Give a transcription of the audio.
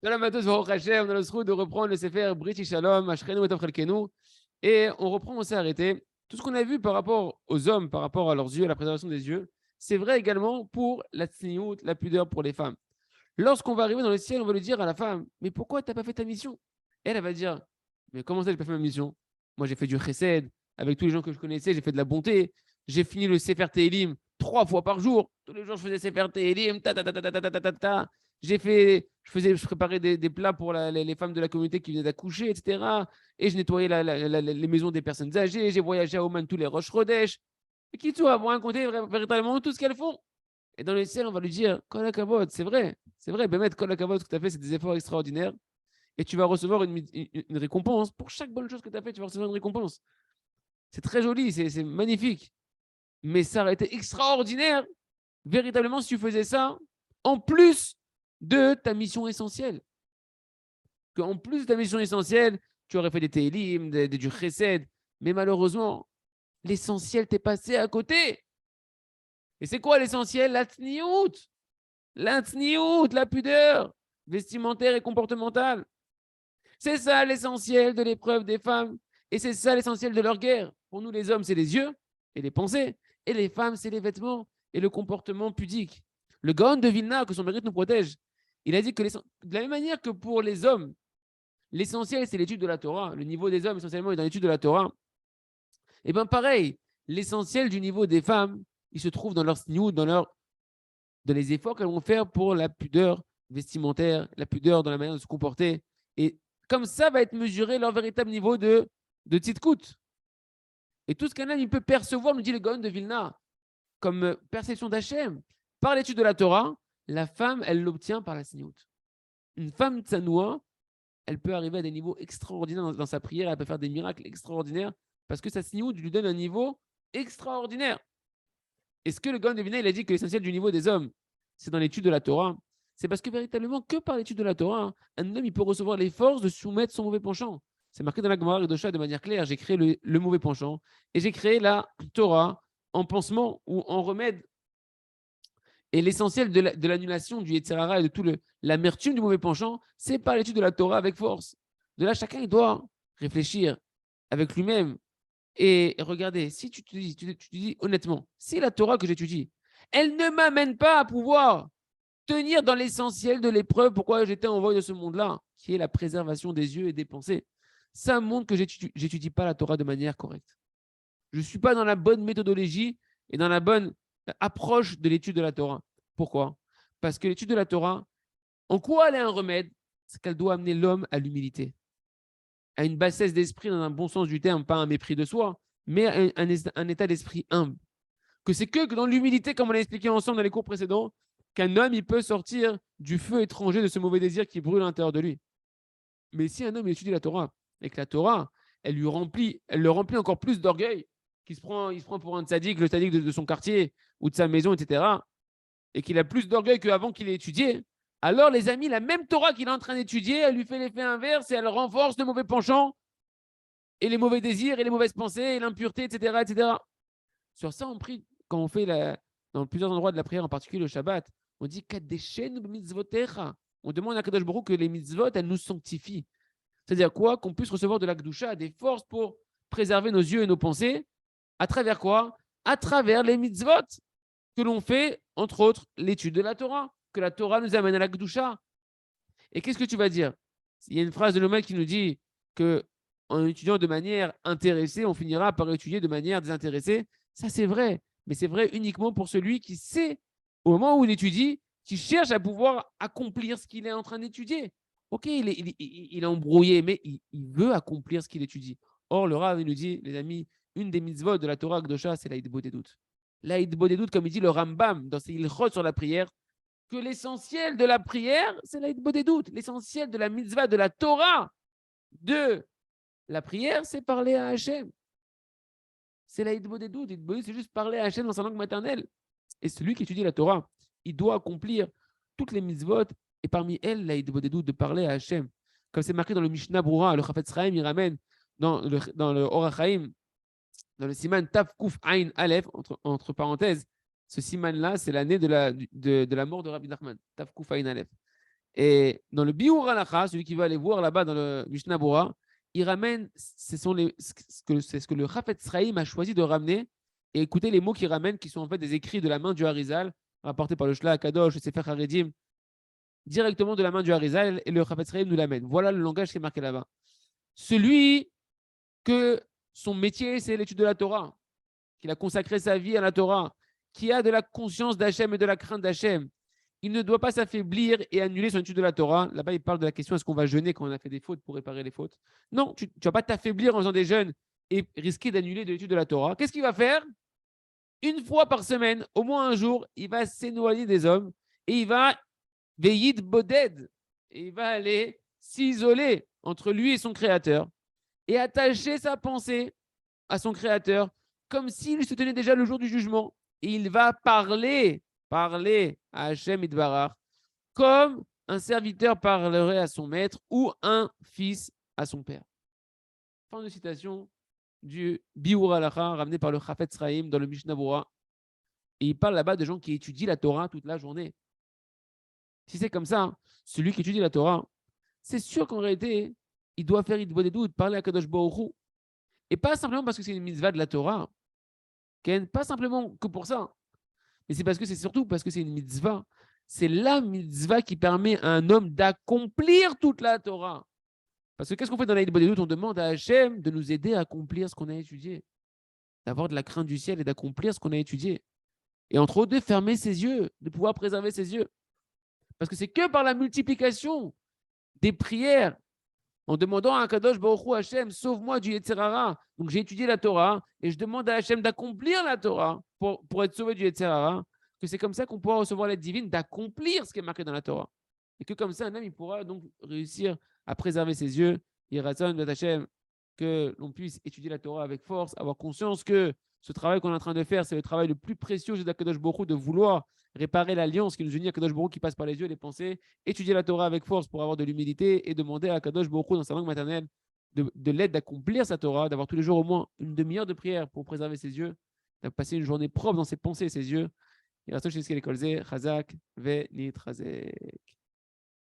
Shalom à tous, Baruch Hashem, on a le zchut de reprendre le Sefer Brit Shalom, Ashrenu et Tov Chelkenu. Et on reprend, on s'est arrêté. Tout ce qu'on a vu par rapport aux hommes, par rapport à leurs yeux, à la préservation des yeux, c'est vrai également pour la tsniout, la pudeur pour les femmes. Lorsqu'on va arriver dans le ciel, on va lui dire à la femme, mais pourquoi tu n'as pas fait ta mission? Elle va dire, mais comment ça, j'ai pas fait ma mission? Moi, j'ai fait du chesed avec tous les gens que je connaissais, j'ai fait de la bonté, j'ai fini le Sefer Tehilim 3 fois par jour. Tous les jours, je faisais Sefer Tehilim, ta ta ta ta ta ta ta ta ta. Je préparais des plats pour les femmes de la communauté qui venaient d'accoucher, etc. Et je nettoyais les maisons des personnes âgées. J'ai voyagé à Oman tous les Rosh Chodesh. Et qui tout vont raconter véritablement tout ce qu'elles font. Et dans le ciel, on va lui dire, Kol hakavod, c'est vrai, Bémet, Kol hakavod, ce que tu as fait, c'est des efforts extraordinaires. Et tu vas recevoir une récompense. Pour chaque bonne chose que tu as fait, tu vas recevoir une récompense. C'est très joli, c'est magnifique. Mais ça aurait été extraordinaire, véritablement, si tu faisais ça, en plus de ta mission essentielle. Qu'en plus de ta mission essentielle, tu aurais fait des télim, du chesed. Mais malheureusement, l'essentiel t'est passé à côté. Et c'est quoi l'essentiel? La tsniout. La tsniout, la pudeur vestimentaire et comportementale. C'est ça l'essentiel de l'épreuve des femmes. Et c'est ça l'essentiel de leur guerre. Pour nous, les hommes, c'est les yeux et les pensées. Et les femmes, c'est les vêtements et le comportement pudique. Le Gaon de Vilna, que son mérite nous protège, il a dit que de la même manière que pour les hommes, l'essentiel, c'est l'étude de la Torah. Le niveau des hommes, essentiellement, est dans l'étude de la Torah. Et bien pareil, l'essentiel du niveau des femmes, il se trouve dans leur sniout, dans les efforts qu'elles vont faire pour la pudeur vestimentaire, la pudeur dans la manière de se comporter. Et comme ça va être mesuré leur véritable niveau de tzidkout. Et tout ce qu'un homme il peut percevoir, nous dit le Gaon de Vilna, comme perception d'Hachem, par l'étude de la Torah, la femme, elle l'obtient par la sniout. Une femme tsanoua, elle peut arriver à des niveaux extraordinaires dans sa prière, elle peut faire des miracles extraordinaires parce que sa sniout lui donne un niveau extraordinaire. Est-ce que le Gaon de Vilna, il a dit que l'essentiel du niveau des hommes, c'est dans l'étude de la Torah? C'est parce que véritablement, que par l'étude de la Torah, un homme il peut recevoir les forces de soumettre son mauvais penchant. C'est marqué dans la Gemara Kedosha de manière claire. J'ai créé le mauvais penchant et j'ai créé la Torah en pansement ou en remède. Et l'essentiel de l'annulation du Yetzer Hara et de tout l'amertume du mauvais penchant, c'est par l'étude de la Torah avec force. De là, chacun il doit réfléchir avec lui-même. Et regardez, si tu te dis honnêtement, si la Torah que j'étudie, elle ne m'amène pas à pouvoir tenir dans l'essentiel de l'épreuve, pourquoi j'étais envoyé de ce monde-là, qui est la préservation des yeux et des pensées, ça montre que j'étudie pas la Torah de manière correcte. Je ne suis pas dans la bonne méthodologie et dans la bonne approche de l'étude de la Torah. Pourquoi? Parce que l'étude de la Torah, en quoi elle est un remède? C'est qu'elle doit amener l'homme à l'humilité, à une bassesse d'esprit dans un bon sens du terme, pas un mépris de soi, mais un état d'esprit humble. Que c'est que dans l'humilité, comme on l'a expliqué ensemble dans les cours précédents, qu'un homme il peut sortir du feu étranger de ce mauvais désir qui brûle à l'intérieur de lui. Mais si un homme étudie la Torah et que la Torah, elle le remplit encore plus d'orgueil, il se prend pour un tzaddik, le tzaddik de son quartier ou de sa maison, etc., et qu'il a plus d'orgueil qu'avant qu'il ait étudié, alors les amis, la même Torah qu'il est en train d'étudier, elle lui fait l'effet inverse et elle renforce le mauvais penchant et les mauvais désirs et les mauvaises pensées et l'impureté, etc., etc. Sur ça, on prie, quand on fait dans plusieurs endroits de la prière, en particulier le Shabbat, on dit Kadeshenu mitzvotecha. On demande à Kadosh Baruch que les mitzvot, elles nous sanctifient. C'est-à-dire quoi? Qu'on puisse recevoir de la Kedusha, des forces pour préserver nos yeux et nos pensées. À travers quoi? À travers les mitzvot que l'on fait, entre autres, l'étude de la Torah, que la Torah nous amène à la Kedusha. Et qu'est-ce que tu vas dire? Il y a une phrase de l'Omer qui nous dit que en étudiant de manière intéressée, on finira par étudier de manière désintéressée. Ça, c'est vrai. Mais c'est vrai uniquement pour celui qui sait, au moment où il étudie, qui cherche à pouvoir accomplir ce qu'il est en train d'étudier. Ok, il est embrouillé, mais il veut accomplir ce qu'il étudie. Or, le Rav, il nous dit, les amis, une des mitzvot de la Torah Gdosha, c'est l'Aïd Bodedut. L'Aïd Bodedut, comme il dit le Rambam dans ses Ilchot sur la prière, que l'essentiel de la prière, c'est l'Aïd Bodedut. L'essentiel de la mitzvah, de la Torah, de la prière, c'est parler à Hachem. C'est l'Aïd Bodedut. L'Aïd Bodedut, c'est juste parler à Hachem dans sa langue maternelle. Et celui qui étudie la Torah, il doit accomplir toutes les mitzvot, et parmi elles, l'Aïd Bodedut, de parler à Hachem. Comme c'est marqué dans le Mishnah Brura, le Chafetz Chaim, il ramène dans le Orach Chaim, dans le Siman Taf Kuf Ain Aleph, entre parenthèses, ce Siman-là, c'est l'année de la mort de Rabbi Nachman, Taf Kuf Ain Aleph. Et dans le Biur Halacha, celui qui va aller voir là-bas dans le Mishnah Bora, il ramène, c'est ce que le Chafetz Chaim a choisi de ramener. Et écoutez les mots qu'il ramène, qui sont en fait des écrits de la main du Harizal, rapportés par le Shla Kadosh, le Sefer Haredim, directement de la main du Harizal, et le Chafetz Chaim nous l'amène. Voilà le langage qui est marqué là-bas. Celui que son métier, c'est l'étude de la Torah, qu'il a consacré sa vie à la Torah, qui a de la conscience d'Hachem et de la crainte d'Hachem, il ne doit pas s'affaiblir et annuler son étude de la Torah. Là-bas, il parle de la question est-ce qu'on va jeûner quand on a fait des fautes pour réparer les fautes? Non, tu ne vas pas t'affaiblir en faisant des jeûnes et risquer d'annuler de l'étude de la Torah. Qu'est-ce qu'il va faire? Une fois par semaine, au moins un jour, il va s'éloigner des hommes et il va veiller boded. Et il va aller s'isoler entre lui et son Créateur et attacher sa pensée à son Créateur comme s'il se tenait déjà le jour du jugement. Et il va parler à Hachem Idbarach comme un serviteur parlerait à son maître ou un fils à son père. Fin de citation du Biur Halacha ramené par le Chafetz Chaim dans le Mishnah Bora. Et il parle là-bas de gens qui étudient la Torah toute la journée. Si c'est comme ça, celui qui étudie la Torah, c'est sûr qu'en réalité, il doit faire Idbodedut, parler à Kadosh Baruch Hu. Et pas simplement parce que c'est une mitzvah de la Torah, pas simplement que pour ça, mais c'est surtout parce que c'est une mitzvah. C'est la mitzvah qui permet à un homme d'accomplir toute la Torah. Parce que qu'est-ce qu'on fait dans l'Aïd Bodedut? On demande à Hachem de nous aider à accomplir ce qu'on a étudié, d'avoir de la crainte du ciel et d'accomplir ce qu'on a étudié. Et entre autres, de fermer ses yeux, de pouvoir préserver ses yeux. Parce que c'est que par la multiplication des prières, en demandant à Kadosh Baruch Hu, Hachem, sauve-moi du Yetzer Hara. Donc j'ai étudié la Torah et je demande à Hachem d'accomplir la Torah pour être sauvé du Yetzer Hara, que c'est comme ça qu'on pourra recevoir l'aide divine d'accomplir ce qui est marqué dans la Torah. Et que comme ça, un homme, il pourra donc réussir à préserver ses yeux. Il raisonne de Hachem que l'on puisse étudier la Torah avec force, avoir conscience que ce travail qu'on est en train de faire, c'est le travail le plus précieux de Kadosh Baruch Hu, de vouloir réparer l'alliance qui nous unit à Kadosh Baruch Hu, qui passe par les yeux et les pensées, étudier la Torah avec force pour avoir de l'humilité et demander à Kadosh Baruch Hu dans sa langue maternelle de l'aide d'accomplir sa Torah, d'avoir tous les jours au moins une demi-heure de prière pour préserver ses yeux, de passer une journée propre dans ses pensées et ses yeux. Et la seule chose qu'elle est Chazak ve nitrazek.